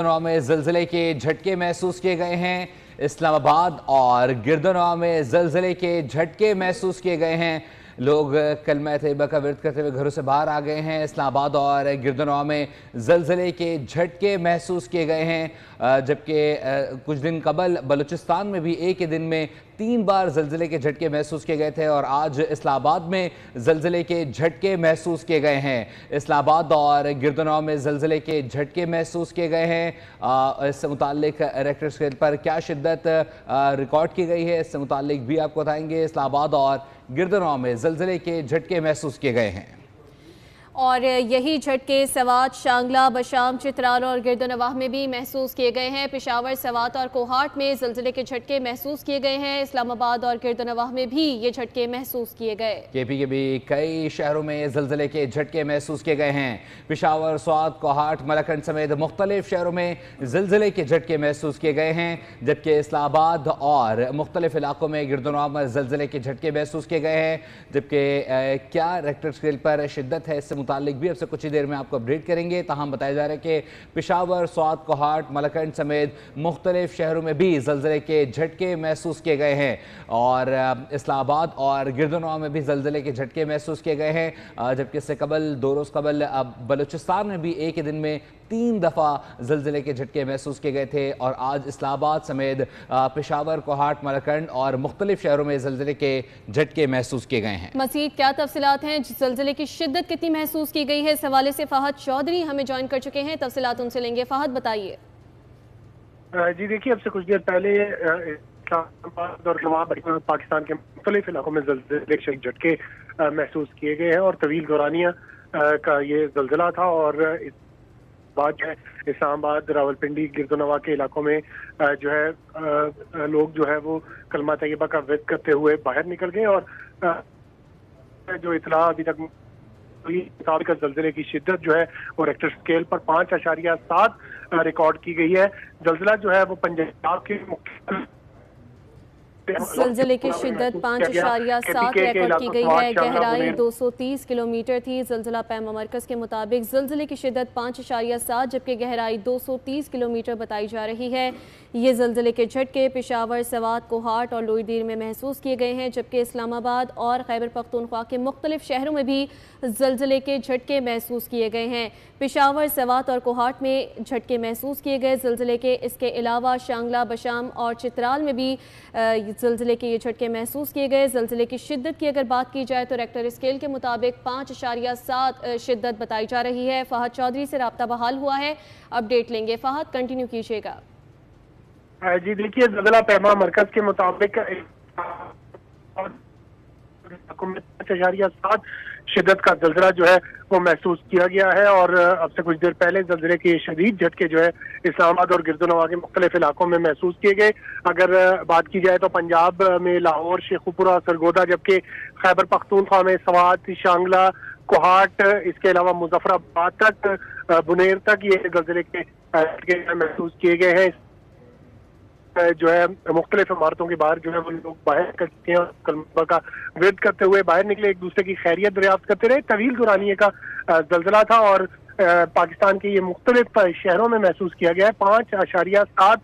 में ज़लज़ले के झटके महसूस किए गए हैं। इस्लामाबाद और गिरदनवा में ज़लज़ले के झटके महसूस किए गए हैं। लोग कलमा तैयबा का विर्द करते हुए घरों से बाहर आ गए हैं। इस्लामाबाद और गिरदनवा में ज़लज़ले के झटके महसूस किए गए हैं, जबकि कुछ दिन कबल बलूचिस्तान में भी एक ही दिन में 3 बार ज़लज़ले के झटके महसूस किए गए थे और आज इस्लामाबाद में ज़लज़ले के झटके महसूस किए गए हैं। इस्लामाबाद और गिरदनवा में ज़लज़ले के झटके महसूस किए गए हैं। इससे मुताल्लिक रिक्टर स्केल पर क्या शिद्दत रिकॉर्ड की गई है, इससे मुताल्लिक भी आपको बताएंगे। इस्लामाबाद और गिरदनवा में ज़लज़ले के झटके महसूस किए गए हैं और यही झटके सवात, शांगला, बशाम, चित्राल और गिरदनवाह में भी महसूस किए गए हैं। पेशावर, सवात और कोहाट में ज़लज़ले के झटके महसूस किए गए हैं। इस्लामाबाद और गिरदनवाह में भी ये झटके महसूस किए गए। केपी के भी कई शहरों में ज़लज़ले के झटके महसूस किए गए हैं। पेशावर, स्वात, कोहाट, मलकंड समेत मुख्तलिफ शहरों में ज़लज़ले के झटके महसूस किए गए हैं, जबकि इस्लामाबाद और मुख्तलिफ इलाकों में गिरदनवाह में ज़लज़ले के झटके महसूस किए गए हैं। जबकि क्या रिक्टर स्केल पर शिद्दत है, इससे मुतालिक भी अब से कुछ ही देर में आपको अपडेट करेंगे। ताहम बताया जा रहा है कि पेशावर, स्वात, कोहाट, मलकंड समेत मुख्तलिफ शहरों में भी ज़लज़ले के झटके महसूस किए गए हैं और इस्लामाबाद और गिरदनवा में भी ज़लज़ले के झटके महसूस किए गए हैं। जबकि इससे कबल 2 रोज़ कबल बलूचिस्तान में भी एक ही दिन में 3 दफ़ा ज़लज़ले के झटके महसूस किए गए थे और आज इस्लामाबाद समेत पेशावर, कोहाट, मलकंड और मुख्तलिफ शहरों में ज़लज़ले के झटके महसूस किए गए हैं। मज़ीद क्या तफसीलात हैं, ज़लज़ले की शिद्दत कितनी महसूस की गई है, इस हवाले से फ़हद चौधरी हमें ज्वाइन कर चुके हैं। तफसीलात उनसे लेंगे। फ़हद, बताइए। जी देखिए, अब से कुछ देर पहले इस्लामाबाद और पाकिस्तान के मुख्तलिफ इलाकों में ज़लज़ले के झटके महसूस किए गए हैं और तवील दौरानिया का ये ज़लज़ला था और इस बात जो है इस्लामाबाद, रावलपिंडी, गिरदनवा के इलाकों में जो है लोग जो है वो कलमा तैयबा का विर्द करते हुए बाहर निकल गए और जो इतला अभी तक मुताबिक ज़लज़ले की शिद्दत जो है वो रिक्टर स्केल पर 5.7 रिकॉर्ड की गई है। ज़लज़ला जो है वो पंजाब के ज़लज़ले की शिद्दत 5.7 रिकॉर्ड की गई है। गहराई 230 किलोमीटर थी। ज़लज़ला पैमा मरकज़ के मुताबिक ज़लज़ले की शिद्दत 5.7 जबकि गहराई 230 किलोमीटर बताई जा रही है। ये ज़लज़ले के झटके पेशावर, सवात, कोहाट और लोईदीर में महसूस किए गए हैं, जबकि इस्लामाबाद और खैबर पख्तूनख्वा के मुख्तलिफ शहरों में भी ज़लज़ले के झटके महसूस किए गए हैं। पेशावर, सवात और कोहाट में झटके महसूस किए गए ज़लज़ले के। इसके अलावा शांगला, बशाम और चित्राल में भी ज़लज़ले के ये झटके महसूस किए गए। ज़लज़ले की शिद्दत की अगर बात की जाए तो रिक्टर स्केल के मुताबिक 5.7 शिद्दत बताई जा रही है। फ़हद चौधरी से रब्ता बहाल हुआ है, अपडेट लेंगे। फ़हद, कंटिन्यू कीजिएगा। जी देखिए, ज़लज़ला पैमा मरकज़ के मुताबिक 5.7 शिद्दत का ज़लज़ला जो है वो महसूस किया गया है और अब से कुछ देर पहले ज़लज़ले के शदीद झटके जो है इस्लामाबाद और गिरदनवा के मुख्तलिफ इलाकों में महसूस किए गए। अगर बात की जाए तो पंजाब में लाहौर, शेखुपुरा, सरगोदा, जबकि खैबर पख्तूनख्वा में सवात, शांगला, कोहाट, इसके अलावा मुजफ्फराबाद तक, बुनेर तक ये ज़लज़ले के झटके महसूस किए गए हैं। जो है मुख्तलिफ इमारतों के बाहर जो है वो लोग बाहर करते हैं, कलमा का विर्द करते हुए बाहर निकले, एक दूसरे की खैरियत दरियाफ्त करते रहे। तवील दुरानिये का ज़लज़ला था और पाकिस्तान के ये मुख्तलिफ शहरों में महसूस किया गया है। 5.7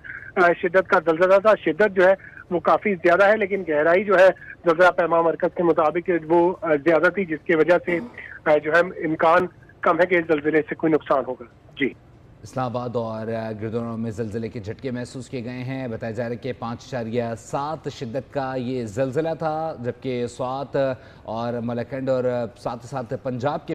शिद्दत का ज़लज़ला था। शिद्दत जो है वो काफ़ी ज़्यादा है, लेकिन गहराई जो है ज़लज़ला पैमा मरकज़ के मुताबिक वो ज़्यादा थी, जिसकी वजह से जो है इम्कान कम है कि इस ज़लज़ले से कोई नुकसान होगा। जी, इस्लामाबाद और गिरदनवा में ज़लज़ले के झटके महसूस किए गए हैं। बताया जा रहा है कि 5.7 शिद्दत का ये ज़लज़ला था, जबकि स्वात और मलकंड और साथ ही साथ पंजाब के